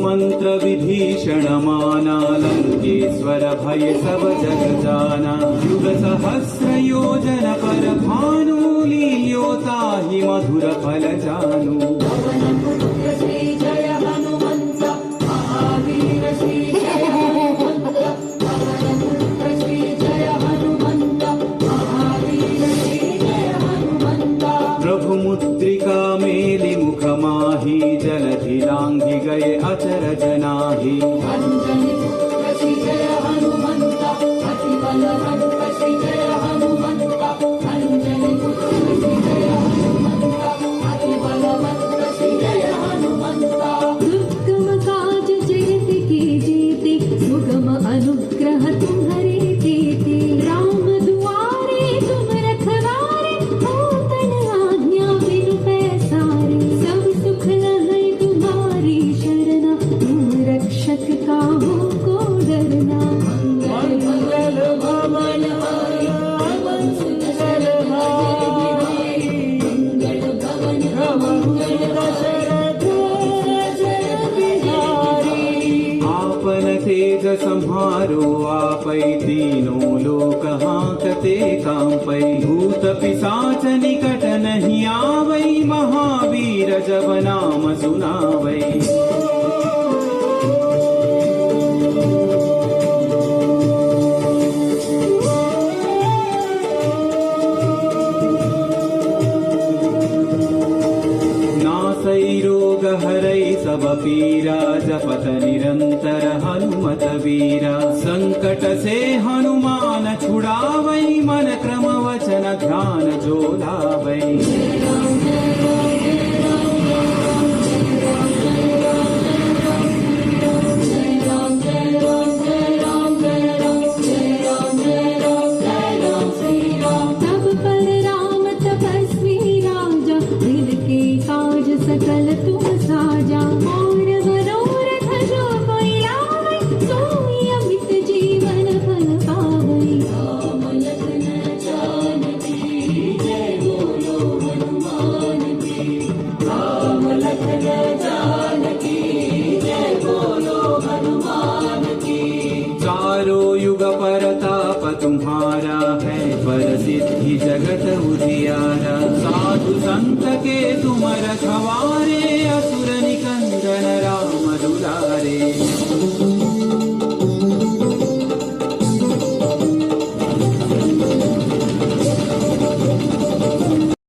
मंत्र विभीषण माना लंकेश्वर भय सब जग जाना। युग सहस्र योजन पर भानु लील्योता ही मधुर फल जानु। जय हनुमंत महावीर श्री जय हनुमंत जय हनुमंत महावीर श्री जय हनुमंत। प्रभु मुद्रिका मेलि मुख माही जलधि लांघि गए अचरज नाही। अंजनी पुत्र श्री जय हनुमंत अति बलवंत श्री जय हनुमंत। अंजनी पुत्र श्री जय हनुमंत अति बलवंत श्री जय हनुमंत। दुर्गम काज जगत के जेते सुगम अनुग्रह तुम्हारे तेते। राम दुआरे तुम रखवारे होतन आज्ञा बिनु पैसारे। सब सुख लहै तुम्हारी शरणा तुम रक्षक काहू को डरना। मंगल भवन मंगल भवन दशरथ जय बिहारी। आपन तेज सम्हारो आपै तीनों लोक हांकते कांपै। भूत पिशाच निकट नहीं आवै महावीर जब नाम सुनावै। नासै रोग हरै सब पीरा जपत निरंतर हनुमत वीरा। संकट से हनुमान छुड़ावै मन क्रम वचन ध्यान जो लावै। तब पर राम तपस्वी राजा दिल के काज सकल तुम साजा। और मनोरथ जो कोई लावै सोई अमित जीवन फल पावै। राम लखन जानकी जय बोलो हनुमान की। राम लखन जानकी जय बोलो हनुमान की। चारों युग परताप तुम्हारा है पर सिद्धि जगत उजियारा। साधु संत के तुम रखवारे असुर